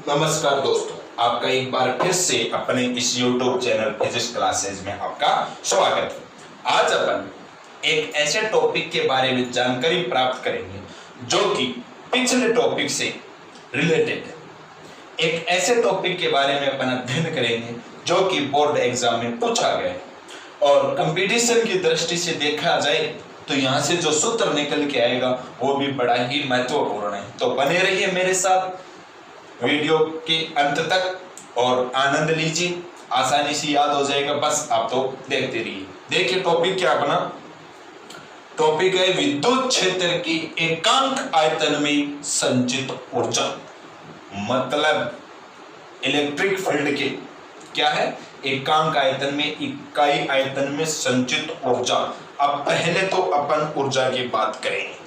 नमस्कार दोस्तों, आपका एक बार फिर से अपने इस YouTube चैनल फिजिक्स क्लासेज में आपका स्वागत है। आज अपन एक ऐसे टॉपिक के बारे में जानकारी प्राप्त करेंगे जो कि पिछले टॉपिक से रिलेटेड है। एक ऐसे टॉपिक के बारे में अपन अध्ययन करेंगे जो कि बोर्ड एग्जाम में पूछा गया है और कंपटीशन की दृष्टि से देखा जाए तो यहाँ से जो सूत्र निकल के आएगा वो भी बड़ा ही महत्वपूर्ण है। तो बने रहिए मेरे साथ वीडियो के अंत तक और आनंद लीजिए, आसानी से याद हो जाएगा। बस आप तो देखते रहिए। देखिए टॉपिक क्या अपना टॉपिक है विद्युत क्षेत्र की एकांक आयतन में संचित ऊर्जा। मतलब इलेक्ट्रिक फील्ड के क्या है, एकांक आयतन में, इकाई आयतन में संचित ऊर्जा। अब पहले तो अपन ऊर्जा की बात करेंगे।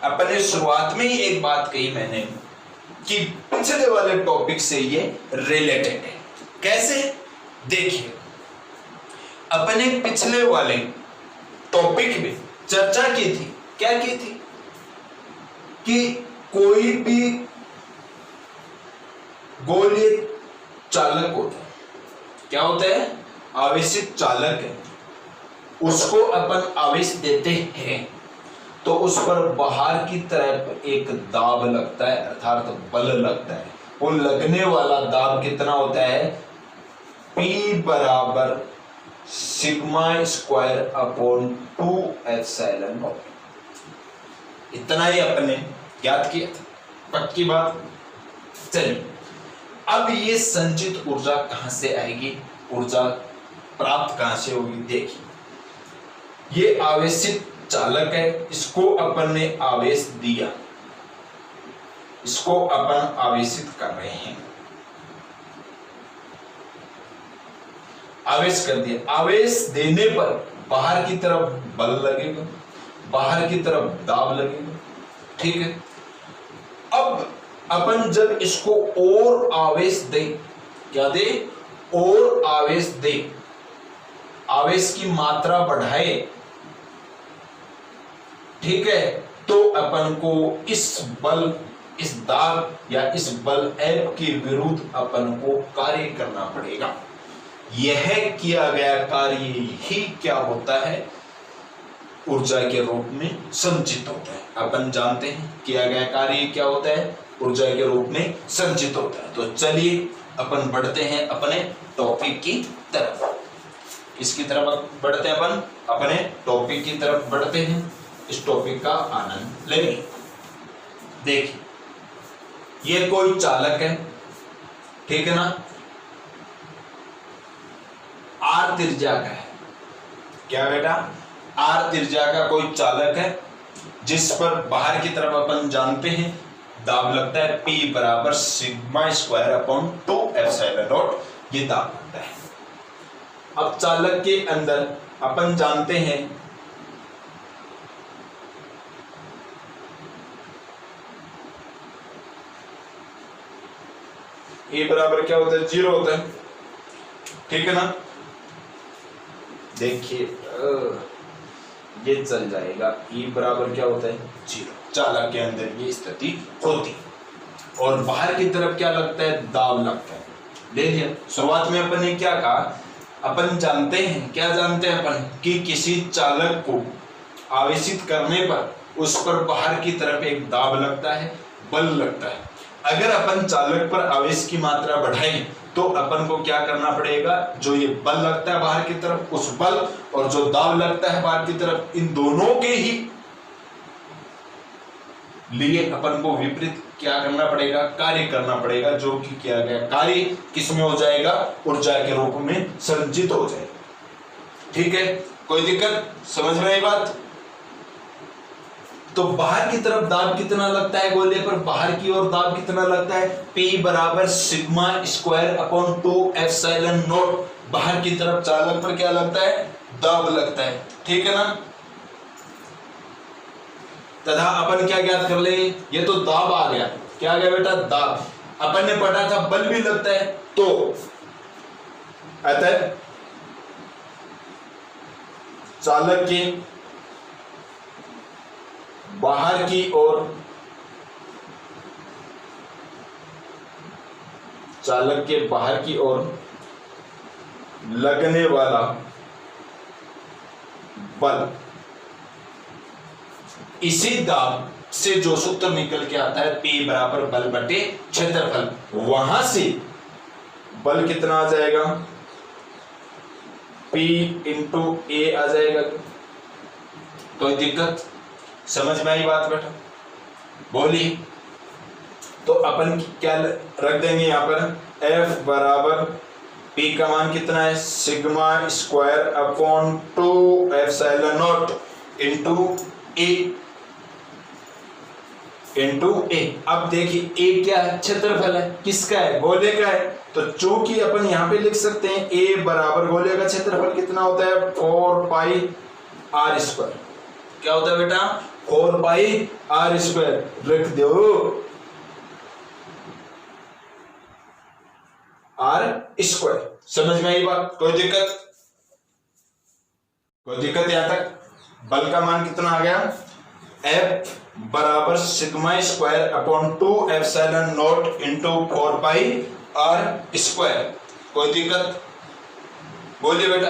अपने शुरुआत में ही एक बात कही मैंने कि पिछले वाले टॉपिक से ये रिलेटेड है। कैसे? देखिए, अपने पिछले वाले टॉपिक में चर्चा की थी, क्या की थी कि कोई भी गोलीय चालक होता है, क्या होता है, आवेशित चालक है, उसको अपन आवेश देते हैं तो उस पर बाहर की तरफ एक दाब लगता है, अर्थात बल लगता है। वो लगने वाला दाब कितना होता है, P बराबर sigma square upon 2 epsilon not. इतना ही अपने याद किया था, पक्की बात। चलिए, अब ये संचित ऊर्जा कहां से आएगी, ऊर्जा प्राप्त कहां से होगी। देखिए, ये आवेशित चालक है, इसको अपन ने आवेश दिया, इसको अपन आवेशित कर रहे हैं, आवेश कर दिया। आवेश देने पर बाहर की तरफ बल लगेगा, बाहर की तरफ दाब लगेगा, ठीक है। अब अपन जब इसको और आवेश दे, क्या दे, और आवेश दे, आवेश की मात्रा बढ़ाए, ठीक है, तो अपन को इस बल, इस दाब या इस बल F के विरुद्ध अपन को कार्य करना पड़ेगा। यह किया गया कार्य ही क्या होता है, ऊर्जा के रूप में संचित होता है। अपन जानते हैं किया गया कार्य क्या होता है, ऊर्जा के रूप में संचित होता है। तो चलिए अपन बढ़ते हैं अपने टॉपिक की तरफ। इसकी तरफ बढ़ते हैं, अपन अपने टॉपिक की तरफ बढ़ते हैं, इस टॉपिक का आनंद लेंगे। देखिए, ये कोई चालक है, ठीक है ना, आर त्रिज्या का है। क्या बेटा, आर त्रिज्या का कोई चालक है जिस पर बाहर की तरफ अपन जानते हैं दाब लगता है P बराबर sigma square upon 2 epsilon not, ये दाब लगता है। अब चालक के अंदर अपन जानते हैं ए बराबर क्या होता है, 0 होता है, ठीक है ना। देखिए ये चल जाएगा, ई बराबर क्या होता है, 0। चालक के अंदर ये स्थिति होती और बाहर की तरफ क्या लगता है, दाब लगता है। ले लिया। शुरुआत में अपन ने क्या कहा, अपन जानते हैं, क्या जानते हैं अपन, कि किसी चालक को आवेशित करने पर उस पर बाहर की तरफ एक दाब लगता है, बल लगता है। अगर अपन चालक पर आवेश की मात्रा बढ़ाएं तो अपन को क्या करना पड़ेगा, जो ये बल लगता है बाहर की तरफ, उस बल और जो दाब लगता है बाहर की तरफ, इन दोनों के ही लिए अपन को विपरीत क्या करना पड़ेगा, कार्य करना पड़ेगा, जो कि किया गया कार्य किसमें हो जाएगा, ऊर्जा के रूप में संचित हो जाएगा। ठीक है, कोई दिक्कत, समझ में आई बात। तो बाहर की तरफ दाब कितना लगता है, गोले पर बाहर की ओर दाब कितना लगता है, P बराबर sigma square upon 2 epsilon not. बाहर की तरफ चालक पर क्या लगता है, दाब लगता है, ठीक है ना। तथा अपन क्या ज्ञात कर ले, ये तो दाब आ गया, क्या आ गया बेटा, दाब। अपन ने पढ़ा था बल भी लगता है, तो अतः चालक के बाहर की ओर चालक के बाहर की ओर लगने वाला बल, इसी दाब से जो सूत्र निकल के आता है P बराबर बल बटे क्षेत्रफल, वहां से बल कितना आ जाएगा, P इंटू A आ जाएगा। कोई दिक्कत, समझ में आई बात बेटा? बोलिए। तो अपन क्या रख देंगे यहां पर, F बराबर P का मान कितना है, sigma square upon 2 epsilon not into A. अब देखिए ए क्या है, क्षेत्रफल है, किसका है, गोले का है। तो चूंकि अपन यहां पे लिख सकते हैं ए बराबर गोले का क्षेत्रफल कितना होता है, 4 पाई आर स्क्वायर। क्या होता है बेटा, 4 पाई आर स्क्वायर। रख दो आर स्क्वायर। समझ में आई बात? कोई दिक्कत? कोई दिक्कत यहां तक? बल का मान कितना आ गया, F बराबर sigma square upon 2 epsilon not into 4 pi R square. कोई दिक्कत? बोलिए बेटा।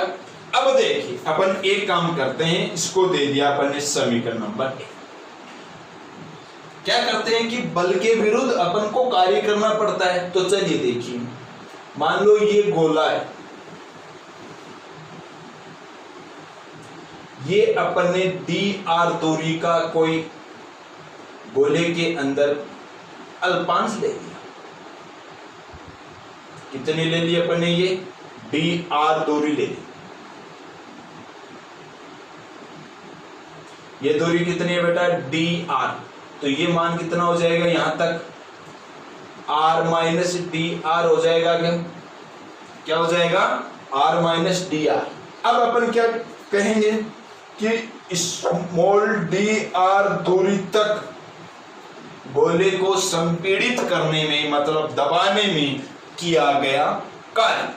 अब देखिए अपन एक काम करते हैं, इसको दे दिया अपन ने समीकरण नंबर 1। क्या करते हैं कि बल के विरुद्ध अपन को कार्य करना पड़ता है। तो चलिए देखिए, मान लो ये गोला है, ये अपन ने dr दूरी का कोई गोले के अंदर अल्पांश ले लिया। कितने ले लिए अपन ने, ये dr दूरी ले ली। ये दूरी कितनी है बेटा, dr। तो ये मान कितना हो जाएगा, यहां तक r माइनस dr हो जाएगा। क्या हो जाएगा, r माइनस dr। अब अपन क्या कहेंगे कि स्मॉल dr दूरी तक गोले को संपीड़ित करने में, मतलब दबाने में किया गया कार्य।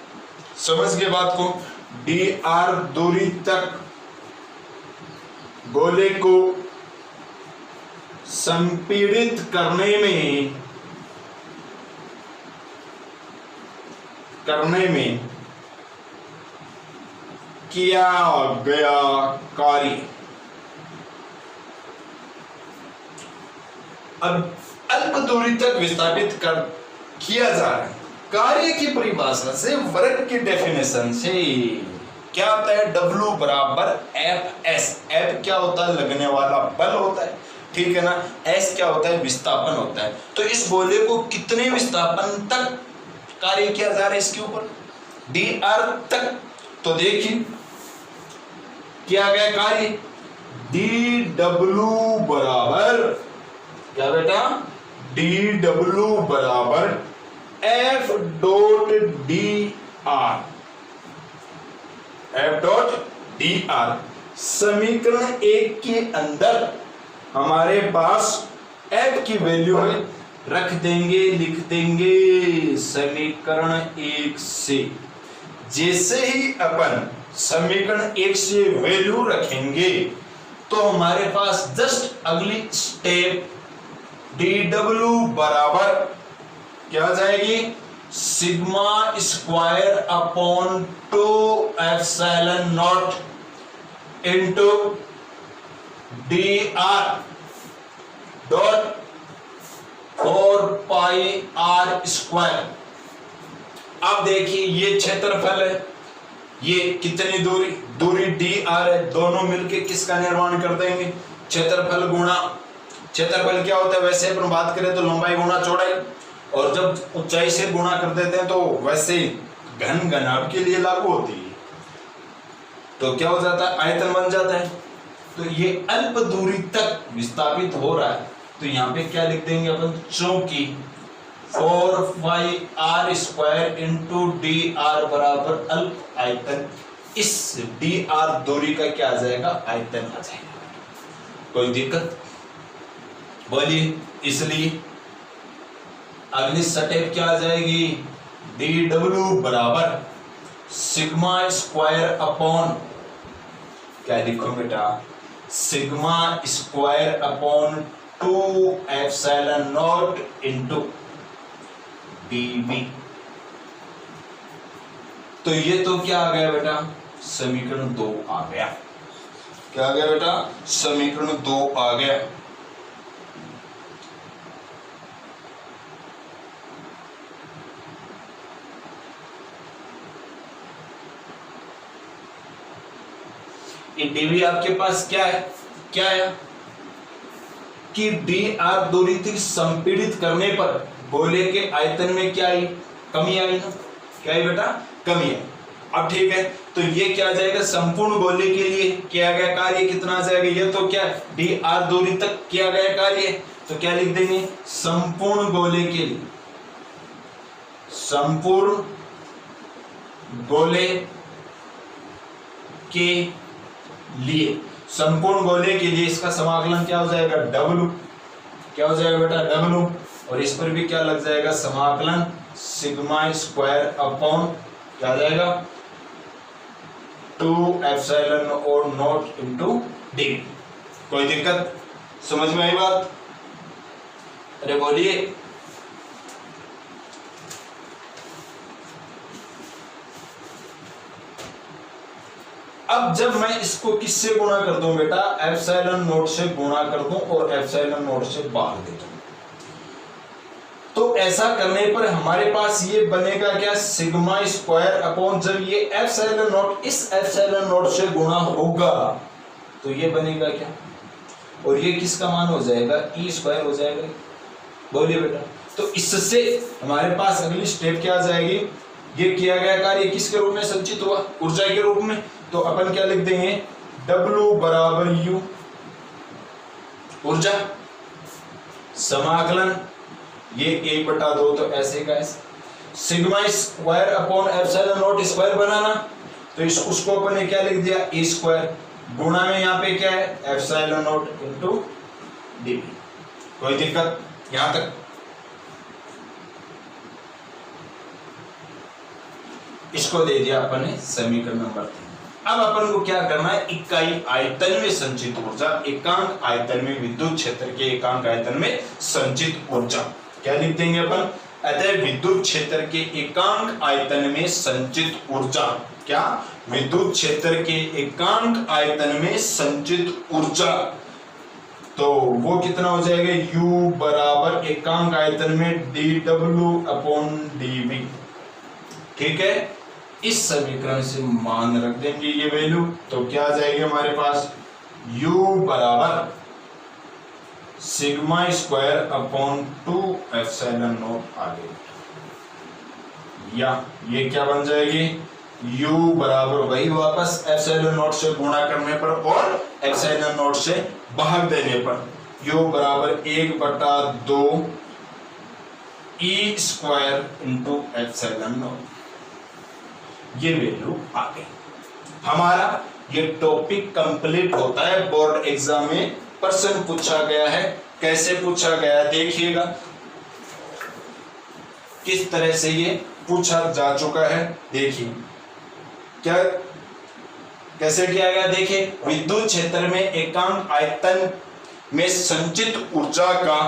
समझ गए बात को? dr दूरी तक गोले को संपीड़ित करने में किया गया कार्य। अब अल्प दूरी तक विस्थापित कर किया जा रहा है। कार्य की परिभाषा से, वर्क की डेफिनेशन से क्या आता है, W बराबर Fs। F क्या होता है, लगने वाला बल होता है, ठीक है ना। S क्या होता है, विस्थापन होता है। तो इस गोले को कितने विस्थापन तक कार्य किया जा रहा है, इसके ऊपर dr तक। तो देखिए किया गया कार्य, dw बराबर क्या बेटा, dw बराबर F dot dr। F dot dr समीकरण 1 के अंदर हमारे पास F की वैल्यू है, रख देंगे, लिख देंगे समीकरण 1 से। जैसे ही अपन समीकरण 1 से वैल्यू रखेंगे तो हमारे पास जस्ट अगली स्टेप dw बराबर क्या आ जाएगी, sigma square upon 2 epsilon not into dr dot 4 pi R square. अब देखिए ये क्षेत्रफल है, ये कितनी दूरी dr है, दोनों मिलके किसका निर्माण कर देंगे, क्षेत्रफल गुणा। क्षेत्रफल क्या होता है, वैसे अपन बात करें तो लंबाई गुणा चौड़ाई, और जब ऊंचाई से गुणा कर देते हैं तो वैसे घन घनाभ के लिए लागू होती है। तो क्या हो जाता है, आयतन बन जाता है। तो ये अल्प दूरी तक विस्थापित हो रहा है, तो यहाँ पे क्या लिख देंगे अपन, चूंकि 4 pi R square into dr बराबर अल्प आयतन, इस dr दूरी का क्या आ जाएगा, आयतन आ जाएगा। कोई दिक्कत? बोलिए। इसलिए अगली स्टेप क्या आ जाएगी, dw बराबर सिग्मा स्क्वायर अपॉन क्या लिखो बेटा, sigma square upon 2 epsilon not into dv। तो ये तो क्या आ गया बेटा, समीकरण 2 आ गया। क्या आ गया बेटा, समीकरण 2 आ गया। ये dv आपके पास क्या है, क्या है कि dr दूरी तक संपीड़ित करने पर गोले के आयतन में क्या आई, कमी आई ना, क्या है बेटा, कमी है। अब ठीक है, तो ये क्या आ जाएगा, संपूर्ण गोले के लिए किया गया कार्य कितना आ जाएगा, ये तो क्या dr दूरी तक किया गया कार्य है, तो क्या लिख देंगे, संपूर्ण गोले के लिए, संपूर्ण गोले के लिए, संपूर्ण गोले के लिए इसका समाकलन क्या हो जाएगा, W, क्या हो जाएगा बेटा, W, और इस पर भी क्या लग जाएगा, समाकलन सिग्मा स्क्वायर अपॉन क्या आ जाएगा, 2 एप्सिलॉन और नॉट इनटू डी। कोई दिक्कत, समझ में आई बात, अरे बोलिए। अब जब मैं इसको किससे गुणा कर दूं बेटा, एप्सिलॉन नॉट से गुणा कर दूं और एप्सिलॉन नॉट से बाहर दे दूं, तो ऐसा करने पर हमारे पास ये बनेगा क्या, सिग्मा स्क्वायर अपॉन, जब ये एप्सिलॉन नॉट इस एप्सिलॉन नॉट से गुणा होगा तो ये बनेगा क्या, और ये किसका मान हो जाएगा, ई स्क्वायर हो जाएगा। बोलिए बेटा, तो इससे हमारे पास अगली स्टेप क्या आ जाएगी, ये किया गया कार्य किसके रूप में संचित हुआ, ऊर्जा के रूप में, तो अपन क्या लिख देंगे, W बराबर U ऊर्जा, समाकलन ये 1/2 तो ऐसे का ऐसे, sigma square upon epsilon not square बनाना, तो उसको अपन ने क्या लिख दिया, ई स्क्वायर, गुणा में यहाँ पे क्या है, एप्सिलॉन नॉट इनटू डी। कोई दिक्कत यहां तक, इसको दे दिया अपन ने समीकरण नंबर 3। अब अपन को क्या करना है, इकाई आयतन में संचित ऊर्जा, एकांक आयतन में विद्युत क्षेत्र के एकांक आयतन में संचित ऊर्जा क्या लिख देंगे अपन, अतः विद्युत क्षेत्र के एकांक आयतन में संचित ऊर्जा, क्या, विद्युत क्षेत्र के एकांक आयतन में संचित ऊर्जा, तो वो कितना हो जाएगा, U बराबर एकांक आयतन में dW अपॉन dV। ठीक है, इस समीकरण से मान रख देंगे ये वैल्यू, तो क्या आ जाएगी हमारे पास, U बराबर sigma square upon 2 epsilon not आ गई, या ये क्या बन जाएगी, U बराबर वही वापस एप्सिलॉन नॉट से गुणा करने पर और एप्सिलॉन नॉट से भाग देने पर, U बराबर 1/2 E square into epsilon not, ये वैल्यू आ गई। हमारा ये टॉपिक कंप्लीट होता है। बोर्ड एग्जाम में प्रश्न पूछा गया है, कैसे पूछा गया देखिएगा, किस तरह से ये पूछा जा चुका है। देखिए क्या कैसे किया गया, देखिए, विद्युत क्षेत्र में एकांक आयतन में संचित ऊर्जा का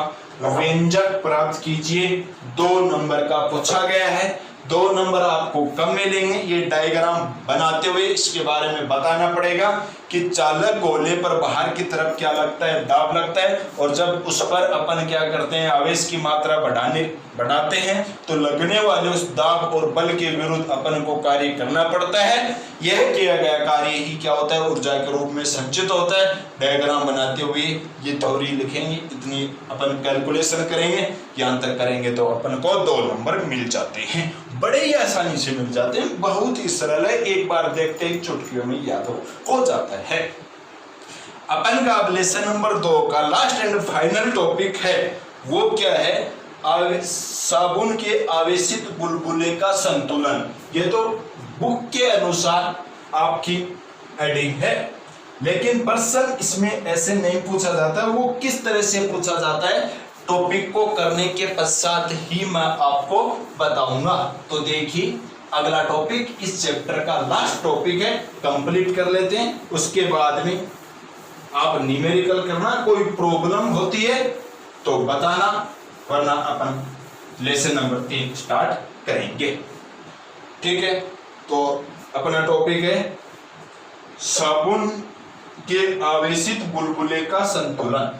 व्यंजक प्राप्त कीजिए। 2 नंबर का पूछा गया है, 2 नंबर आपको कम मिलेंगे। ये डायग्राम बनाते हुए इसके बारे में बताना पड़ेगा कि चालक गोले पर बाहर की तरफ क्या लगता है, दाब लगता है, और जब उस पर अपन क्या करते हैं, आवेश की मात्रा बढ़ाते हैं, तो लगने वाले उस दाब और बल के विरुद्ध अपन को कार्य करना पड़ता है। यह किया गया कार्य ही क्या होता है, ऊर्जा के रूप में संचित होता है। डायग्राम बनाते हुए ये थ्योरी लिखेंगे, इतनी अपन कैलकुलेशन करेंगे, यहाँ तक करेंगे तो अपन को 2 नंबर मिल जाते हैं, बड़े ही आसानी से मिल जाते हैं, बहुत ही सरल है, एक बार देखते ही चुटकियों में याद हो जाता है। अपन का अब लेसन नंबर 2 का लास्ट एंड फाइनल टॉपिक है, वो क्या है, साबुन के आवेशित बुलबुले का संतुलन। ये तो बुक के अनुसार आपकी हेडिंग है, लेकिन प्रश्न इसमें ऐसे नहीं पूछा जाता, वो किस तरह से पूछा जाता है टॉपिक को करने के पश्चात ही मैं आपको बताऊंगा। तो देखिए अगला टॉपिक इस चैप्टर का लास्ट टॉपिक है, कंप्लीट कर लेते हैं, उसके बाद में आप न्यूमेरिकल करना, कोई प्रॉब्लम होती है तो बताना, वरना अपन लेसन नंबर 3 स्टार्ट करेंगे। ठीक है, तो अपना टॉपिक है साबुन के आवेशित बुलबुले का संतुलन।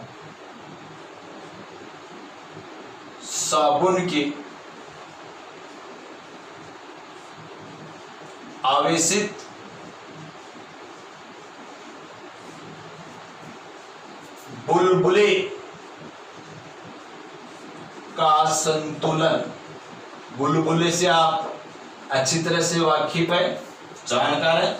साबुन के आवेशित बुलबुले का संतुलन। बुलबुले से आप अच्छी तरह से वाकिफ है, जानकार है,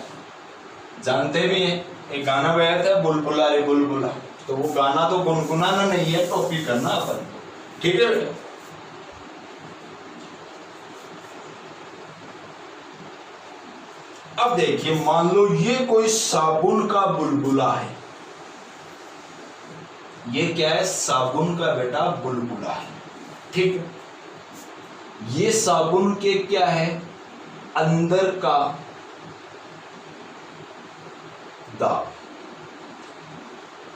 जानते भी हैं। एक गाना गाया था बुलबुला रे बुलबुला, तो वो गाना तो गुनगुनाना नहीं है, टॉपिक करना अपन, ठीक है बेटा। अब देखिए, मान लो ये कोई साबुन का बुलबुला है। ये क्या है? साबुन का बेटा बुलबुला है, ठीक है। ये साबुन के क्या है? अंदर का दाब,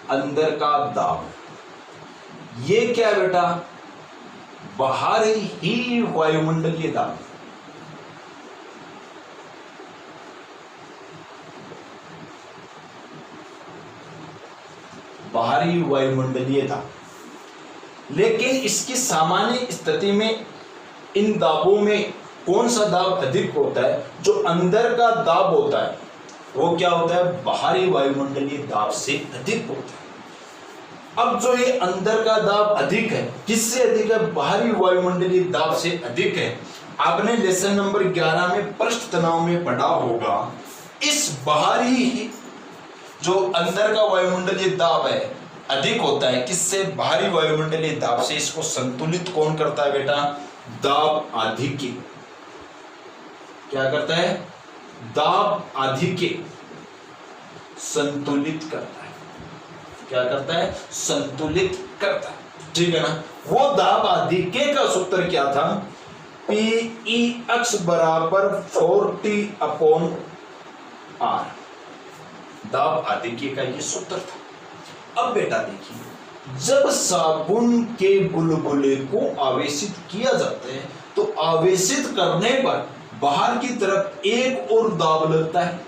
अंदर का दाब। ये क्या है बेटा? बाहर ही वायुमंडलीय दाब। बाहरी वायुमंडलीय दाब। लेकिन इसकी सामान्य स्थिति में इन दाबों में कौन सा दाब अधिक होता है? जो अंदर का दाब होता है वो क्या होता है? बाहरी वायुमंडलीय दाब से अधिक होता है। अब जो ये अंदर का दाब अधिक है, किससे अधिक है? बाहरी वायुमंडलीय दाब से अधिक है। आपने लेसन नंबर 11 में पृष्ठ तनाव में पढ़ा होगा, इस बाहरी जो अंदर का वायुमंडलीय दाब है अधिक होता है, किससे? बाहरी वायुमंडलीय दाब से। इसको संतुलित कौन करता है बेटा? दाब आधिक्य। क्या करता है? दाब आधिक्य संतुलित करता है। क्या करता है? संतुलित करता है, ठीक है ना। वो दाब आधिक्य का सूत्र क्या था? PEX बराबर 40/R। दाब आधिक्य का ये सूत्र था। अब बेटा देखिए, जब साबुन के बुलबुले को आवेशित किया जाता है तो आवेशित करने पर बाहर की तरफ एक और दाब लगता है।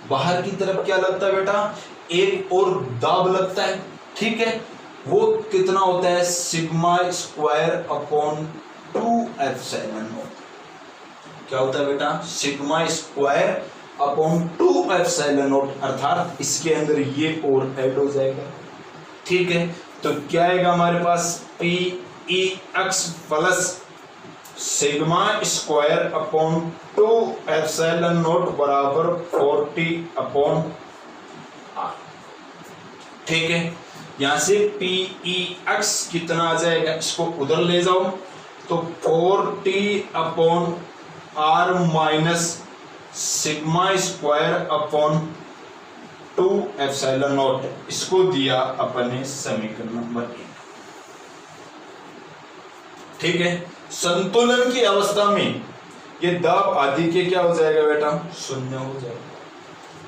बाहर की तरफ क्या लगता है बेटा? एक और दाब लगता है, ठीक है। वो कितना होता है? Sigma square upon 2ε0। क्या होता है बेटा? सिग्मा स्क्वायर अपॉन 2ε0, अर्थात इसके अंदर ये और ऐड हो जाएगा, ठीक है। तो क्या आएगा हमारे पास? PEX plus sigma square upon 2ε0 बराबर 40/R, ठीक है। यहां से PEX कितना आ जाएगा? इसको उधर ले जाओ तो 40/R minus sigma square upon 2ε0। इसको दिया अपने समीकरण नंबर 1, ठीक है। संतुलन की अवस्था में ये दाब आधिक्य क्या हो जाएगा बेटा? 0 हो जाएगा।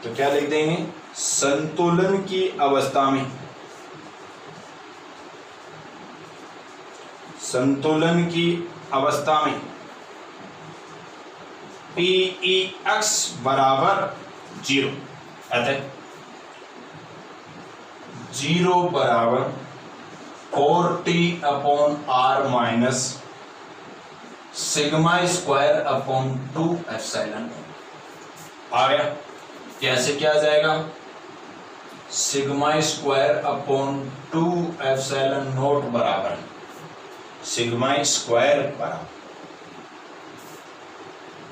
तो क्या लिख देंगे? संतुलन की अवस्था में, संतुलन की अवस्था में PEX बराबर 0, अतः 0 बराबर 40/R minus sigma square upon 2ε0 आ गया। कैसे क्या आ जाएगा? सिग्मा स्क्वायर अपॉन 2ε0 बराबर सिग्मा स्क्वायर बराबर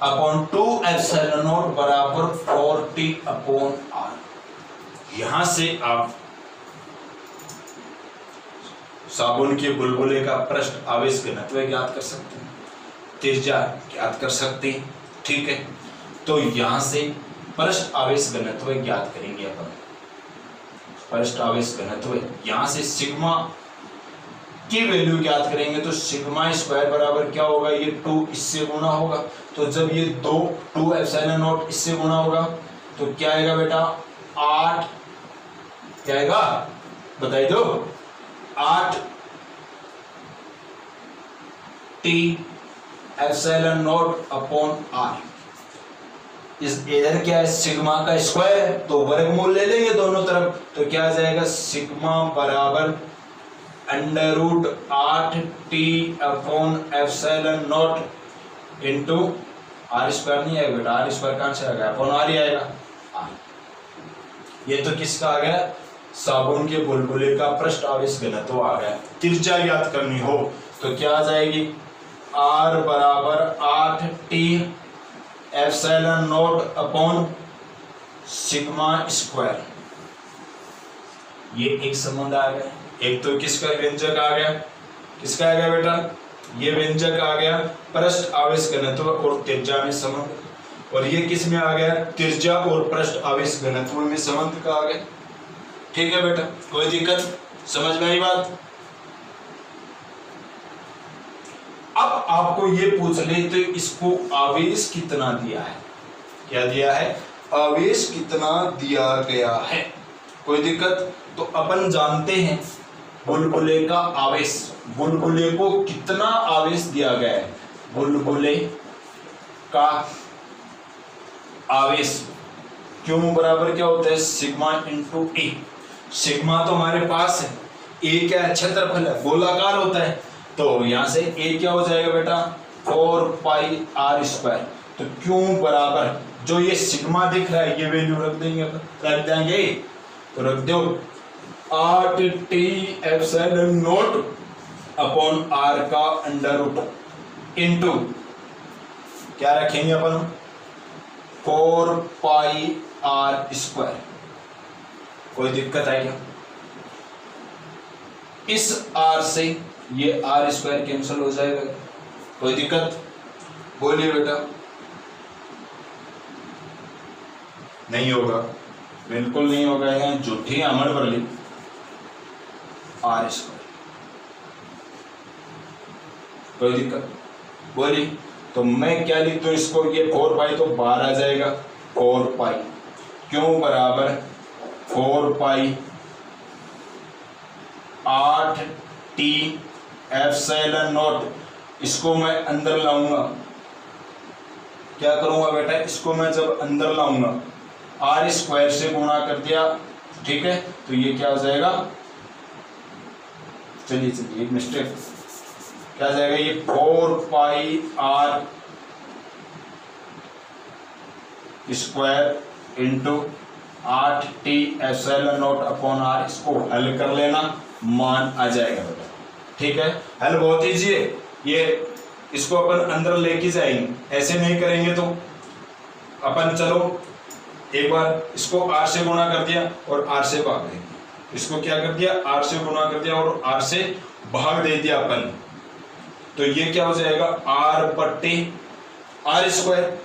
अपॉन 2ε0 बराबर 40/R। यहां से आप साबुन के बुलबुले का पृष्ठ आवेश घनत्व ज्ञात कर सकते हैं, त्रिज्या ज्ञात कर सकते हैं, ठीक है। तो यहां से पृष्ठ आवेश घनत्व ज्ञात करेंगे अपन। पृष्ठ आवेश घनत्व, यहां से सिग्मा की वैल्यू ज्ञात करेंगे तो सिग्मा स्क्वायर बराबर क्या होगा? ये 2 इससे गुणा होगा, तो जब ये 2ε0 इससे गुणा होगा तो क्या आएगा बेटा? 8, क्या आएगा बताइए दो? 8 T ε0 अपॉन R, इस इधर क्या है सिग्मा का स्क्वायर है तो वर्गमूल ले लेंगे दोनों तरफ, तो क्या आ जाएगा सिग्मा बराबर under root 8t upon epsilon naught into R square नहीं आएगा बेटा, आर स्क्वायर कहां से आ गया, अपॉन आर ही आएगा। ये तो किसका आ गया, साबुन के बुलबुले का पृष्ठ आवेश घनत्व आ गया। त्रिज्या याद करनी हो तो क्या आ जाएगी, r बराबर 8t epsilon not upon sigma square. ये एक संबंध आ गया, एक तो किसका व्यंजक आ गया, किसका आ गया बेटा, ये व्यंजक आ गया पृष्ठ आवेश घनत्व और त्रिज्या में संबंध, और ये किस में आ गया, त्रिज्या और पृष्ठ आवेश घनत्व में संबंध का आ गया। ठीक है बेटा, कोई दिक्कत, समझ में आई बात। अब आपको ये पूछ ले तो इसको आवेश कितना दिया है, क्या दिया है, आवेश कितना दिया गया है, कोई दिक्कत। तो अपन जानते हैं बुलबुले का आवेश, बुलबुले को कितना आवेश दिया गया है, बुलबुले का आवेश क्यों बराबर क्या होता है सिग्मा इंटू ए। सिग्मा तो हमारे पास है, ए क्या है क्षेत्रफल है, गोलाकार होता है, तो यहां से ए क्या हो जाएगा बेटा 4 पाई आर स्क्वायर। तो क्यों बराबर जो ये सिग्मा दिख रहा है ये वैल्यू रख देंगे, रख देंगे तो रख दो 8t epsilon not upon r का अंडर रूट इनटू क्या रखेंगे अपन 4 पाई आर स्क्वायर। कोई दिक्कत है क्या, इस r से ये आर स्क्वायर कैंसिल हो जाएगा, कोई दिक्कत, बोलिए बेटा। नहीं होगा, बिल्कुल नहीं होगा, यहाँ झूठी अमर बरली आर स्क्वायर, कोई दिक्कत, बोली। तो मैं क्या लिख दूं इसको, ये 4 पाई तो बाहर आ जाएगा 4 पाई, क्यों बराबर 4 पाई 8t एप्सिलॉन नॉट, इसको मैं अंदर लाऊंगा, क्या करूंगा बेटा, इसको मैं जब अंदर लाऊंगा आर स्क्वायर से गुणा कर दिया, ठीक है, तो ये क्या हो जाएगा, चलिए चलिए एक मिस्टेक, क्या जाएगा ये 4 pi R square into 8t epsilon not upon R, इसको हल कर लेना, मान आ जाएगा बेटा। ठीक है, हल बहुत इजी है, ये इसको अपन अंदर लेके जाएंगे, ऐसे नहीं करेंगे तो अपन चलो एक बार इसको r से गुणा कर दिया और r से भाग देंगे, इसको क्या कर दिया r से गुणा कर दिया और r से भाग दे दिया अपन, तो ये क्या हो जाएगा r बट्टे आर स्क्वायर,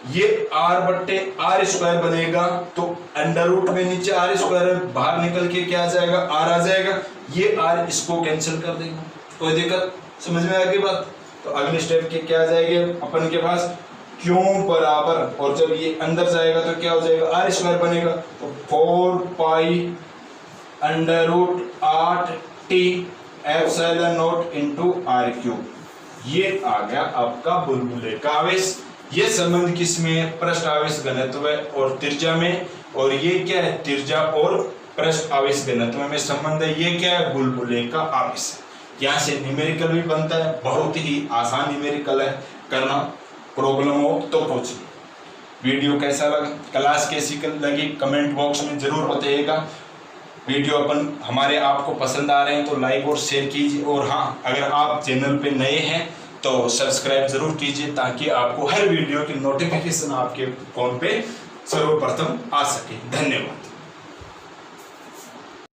ये r बट्टे आर स्क्वायर बनेगा, तो अंडर रूट में नीचे आर स्क्वायर बाहर निकल के क्या आ जाएगा r आ जाएगा, ये r इसको कैंसिल कर देंगे, कोई दिक्कत, समझ में आ गई बात। तो अगले स्टेप के क्या आ जाएंगे अपन के पास, क्यों बराबर, और जब ये अंदर जाएगा तो क्या हो जाएगा आर स्क्वायर बनेगा, तो 4 pi under root 8t epsilon naught into R cube, ये आ गया आपका बुलबुले का आवेश। ये संबंध किस में है, पृष्ठ आवेश घनत्व और त्रिज्या में, और ये क्या है त्रिज्या और पृष्ठ आवेश घनत्व में संबंध है, ये क्या है बुलबुले का आवेश। यहाँ से न्यूमेरिकल भी बनता है, बहुत ही आसान न्यूमेरिकल है करना, प्रॉब्लम हो तो पूछिए। वीडियो कैसा लगा, क्लास कैसी लगी, कमेंट बॉक्स में जरूर बताइएगा। वीडियो अपन हमारे आपको पसंद आ रहे हैं तो लाइक और शेयर कीजिए, और हाँ अगर आप चैनल पे नए हैं तो सब्सक्राइब जरूर कीजिए, ताकि आपको हर वीडियो की नोटिफिकेशन आपके फोन पे सर्वप्रथम आ सके। धन्यवाद।